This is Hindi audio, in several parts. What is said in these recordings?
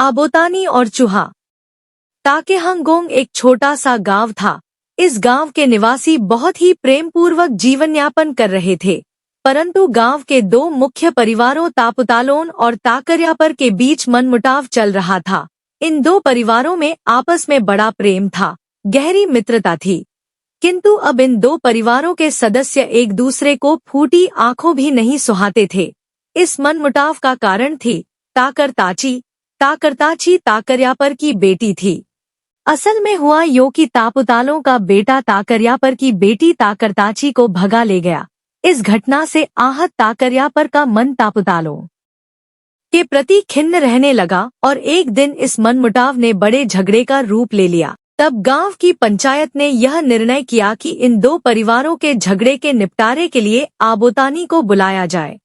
आबोतानी और चूहा। ताकेहांगोंग एक छोटा सा गांव था। इस गांव के निवासी बहुत ही प्रेमपूर्वक जीवन यापन कर रहे थे, परंतु गांव के दो मुख्य परिवारों तापुतालोन और ताकर्यापर के बीच मनमुटाव चल रहा था। इन दो परिवारों में आपस में बड़ा प्रेम था, गहरी मित्रता थी, किंतु अब इन दो परिवारों के सदस्य एक दूसरे को फूटी आंखों भी नहीं सुहाते थे। इस मनमुटाव का कारण थी ताकरताची। ताकरताची ताकर्यापर की बेटी थी। असल में हुआ यो कि तापुतालों का बेटा ताकर्यापर की बेटी ताकरताची को भगा ले गया। इस घटना से आहत ताकर्यापर का मन तापुतालों के प्रति खिन्न रहने लगा और एक दिन इस मनमुटाव ने बड़े झगड़े का रूप ले लिया। तब गांव की पंचायत ने यह निर्णय किया कि इन दो परिवारों के झगड़े के निपटारे के लिए आबोतानी को बुलाया जाए।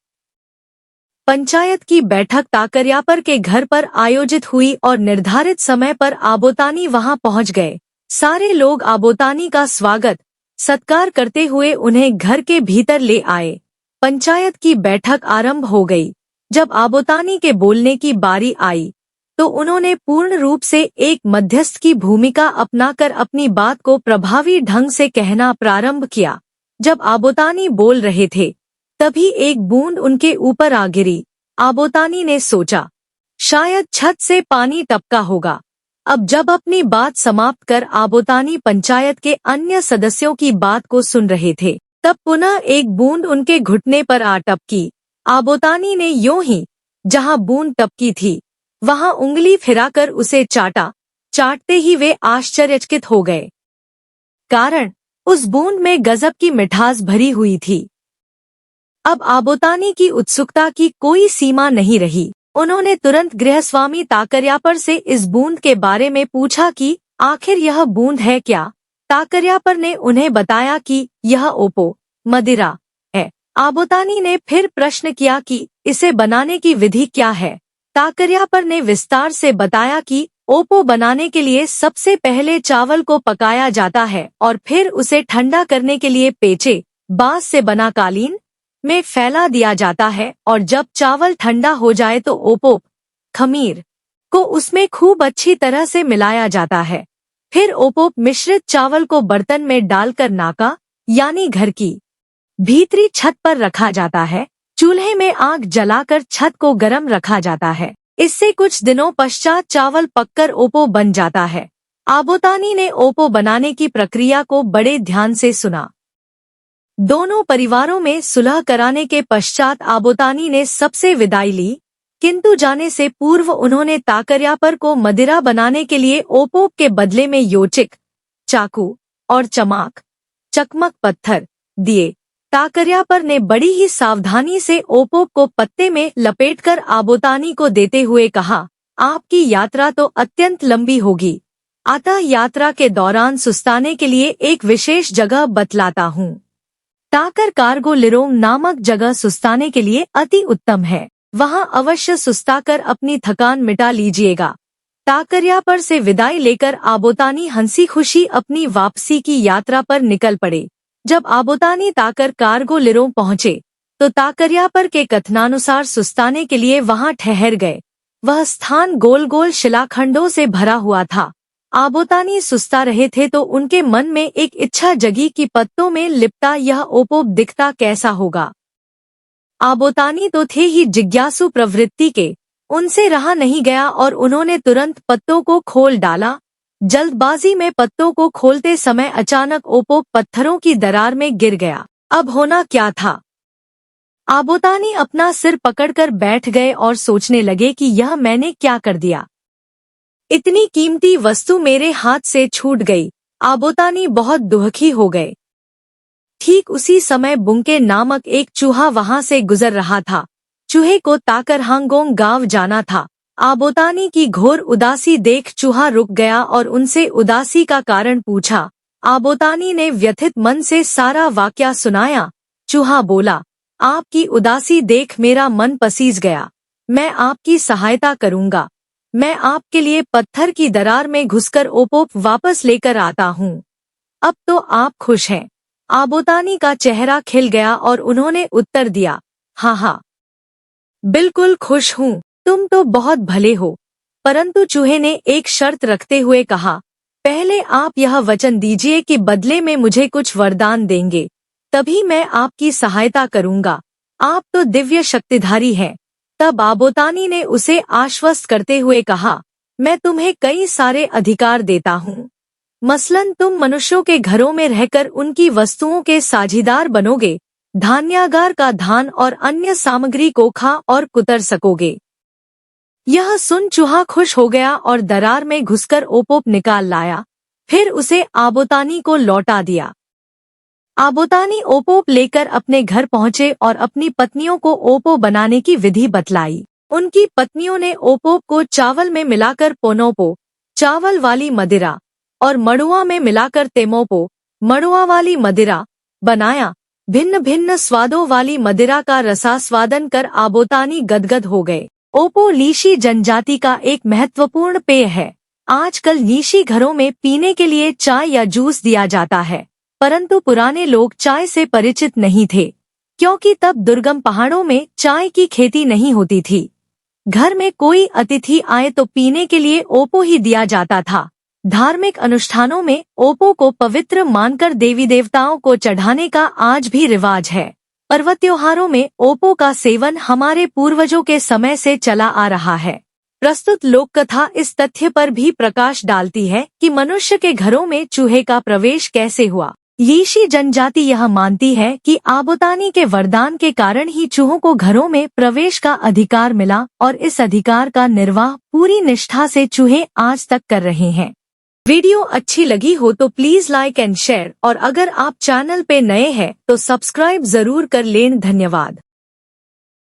पंचायत की बैठक ताकर्यापर के घर पर आयोजित हुई और निर्धारित समय पर आबोतानी वहां पहुंच गए। सारे लोग आबोतानी का स्वागत सत्कार करते हुए उन्हें घर के भीतर ले आए। पंचायत की बैठक आरंभ हो गई। जब आबोतानी के बोलने की बारी आई तो उन्होंने पूर्ण रूप से एक मध्यस्थ की भूमिका अपनाकर अपनी बात को प्रभावी ढंग से कहना प्रारंभ किया। जब आबोतानी बोल रहे थे तभी एक बूंद उनके ऊपर आ गिरी। आबोतानी ने सोचा, शायद छत से पानी टपका होगा। अब जब अपनी बात समाप्त कर आबोतानी पंचायत के अन्य सदस्यों की बात को सुन रहे थे, तब पुनः एक बूंद उनके घुटने पर आ टपकी। आबोतानी ने यूं ही जहां बूंद टपकी थी वहां उंगली फिराकर उसे चाटा। चाटते ही वे आश्चर्यचकित हो गए, कारण उस बूंद में गजब की मिठास भरी हुई थी। अब आबोतानी की उत्सुकता की कोई सीमा नहीं रही। उन्होंने तुरंत गृहस्वामी ताकर्यापर से इस बूंद के बारे में पूछा कि आखिर यह बूंद है क्या। ताकर्यापर ने उन्हें बताया कि यह ओपो मदिरा है। आबोतानी ने फिर प्रश्न किया कि इसे बनाने की विधि क्या है। ताकर्यापर ने विस्तार से बताया कि ओपो बनाने के लिए सबसे पहले चावल को पकाया जाता है और फिर उसे ठंडा करने के लिए पेचे बांस से बना कालीन में फैला दिया जाता है और जब चावल ठंडा हो जाए तो ओपो खमीर को उसमें खूब अच्छी तरह से मिलाया जाता है। फिर ओपो मिश्रित चावल को बर्तन में डालकर नाका यानी घर की भीतरी छत पर रखा जाता है। चूल्हे में आग जलाकर छत को गर्म रखा जाता है। इससे कुछ दिनों पश्चात चावल पककर ओपो बन जाता है। आबोतानी ने ओपो बनाने की प्रक्रिया को बड़े ध्यान से सुना। दोनों परिवारों में सुलह कराने के पश्चात आबोतानी ने सबसे विदाई ली, किंतु जाने से पूर्व उन्होंने ताकर्यापर को मदिरा बनाने के लिए ओपो के बदले में योचिक, चाकू और चकमक पत्थर दिए। ताकर्यापर ने बड़ी ही सावधानी से ओपो को पत्ते में लपेटकर आबोतानी को देते हुए कहा, आपकी यात्रा तो अत्यंत लंबी होगी, अतः यात्रा के दौरान सुस्ताने के लिए एक विशेष जगह बतलाता हूँ। ताकर कार्गो लिरोंग नामक जगह सुस्ताने के लिए अति उत्तम है। वहां अवश्य सुस्ताकर अपनी थकान मिटा लीजिएगा। ताकर्यापर से विदाई लेकर आबोतानी हंसी खुशी अपनी वापसी की यात्रा पर निकल पड़े। जब आबोतानी ताकर कार्गो लिरोंग पहुँचे तो ताकर्यापर के कथनानुसार सुस्ताने के लिए वहां ठहर गए। वह स्थान गोल गोल शिलाखंडों से भरा हुआ था। आबोतानी सुस्ता रहे थे तो उनके मन में एक इच्छा जगी कि पत्तों में लिपटा यह ओपो दिखता कैसा होगा। आबोतानी तो थे ही जिज्ञासु प्रवृत्ति के, उनसे रहा नहीं गया और उन्होंने तुरंत पत्तों को खोल डाला। जल्दबाजी में पत्तों को खोलते समय अचानक ओपो पत्थरों की दरार में गिर गया। अब होना क्या था। आबोतानी अपना सिर पकड़कर बैठ गए और सोचने लगे कि यह मैंने क्या कर दिया। इतनी कीमती वस्तु मेरे हाथ से छूट गई। आबोतानी बहुत दुखी हो गए। ठीक उसी समय बुंके नामक एक चूहा वहां से गुजर रहा था। चूहे को ताकरहांगोंग गांव जाना था। आबोतानी की घोर उदासी देख चूहा रुक गया और उनसे उदासी का कारण पूछा। आबोतानी ने व्यथित मन से सारा वाकया सुनाया। चूहा बोला, आपकी उदासी देख मेरा मन पसीज गया। मैं आपकी सहायता करूंगा। मैं आपके लिए पत्थर की दरार में घुसकर ओपो वापस लेकर आता हूँ। अब तो आप खुश हैं। आबोतानी का चेहरा खिल गया और उन्होंने उत्तर दिया, हाँ हाँ, बिल्कुल खुश हूँ। तुम तो बहुत भले हो, परंतु चूहे ने एक शर्त रखते हुए कहा, पहले आप यह वचन दीजिए कि बदले में मुझे कुछ वरदान देंगे, तभी मैं आपकी सहायता करूंगा। आप तो दिव्य शक्तिधारी हैं। तब आबोतानी ने उसे आश्वस्त करते हुए कहा, मैं तुम्हें कई सारे अधिकार देता हूँ। मसलन तुम मनुष्यों के घरों में रहकर उनकी वस्तुओं के साझीदार बनोगे, धान्यागार का धान और अन्य सामग्री को खा और कुतर सकोगे। यह सुन चूहा खुश हो गया और दरार में घुसकर ओपोप निकाल लाया, फिर उसे आबोतानी को लौटा दिया। आबोतानी ओपोप लेकर अपने घर पहुंचे और अपनी पत्नियों को ओपो बनाने की विधि बतलाई। उनकी पत्नियों ने ओपोप को चावल में मिलाकर पोनोपो, चावल वाली मदिरा, और मड़ुआ में मिलाकर तेमोपो, मड़ुआ वाली मदिरा, बनाया। भिन्न भिन्न स्वादों वाली मदिरा का रसास्वादन कर आबोतानी गदगद हो गए। ओपो लीशी जनजाति का एक महत्वपूर्ण पेय है। आजकल लीशी घरों में पीने के लिए चाय या जूस दिया जाता है, परंतु पुराने लोग चाय से परिचित नहीं थे, क्योंकि तब दुर्गम पहाड़ों में चाय की खेती नहीं होती थी। घर में कोई अतिथि आए तो पीने के लिए ओपो ही दिया जाता था। धार्मिक अनुष्ठानों में ओपो को पवित्र मानकर देवी देवताओं को चढ़ाने का आज भी रिवाज है। पर्व त्योहारों में ओपो का सेवन हमारे पूर्वजों के समय से चला आ रहा है। प्रस्तुत लोक कथा इस तथ्य पर भी प्रकाश डालती है कि मनुष्य के घरों में चूहे का प्रवेश कैसे हुआ। लीशी जनजाति यह मानती है कि आबोतानी के वरदान के कारण ही चूहों को घरों में प्रवेश का अधिकार मिला और इस अधिकार का निर्वाह पूरी निष्ठा से चूहे आज तक कर रहे हैं। वीडियो अच्छी लगी हो तो प्लीज लाइक एंड शेयर, और अगर आप चैनल पे नए हैं तो सब्सक्राइब जरूर कर लें। धन्यवाद।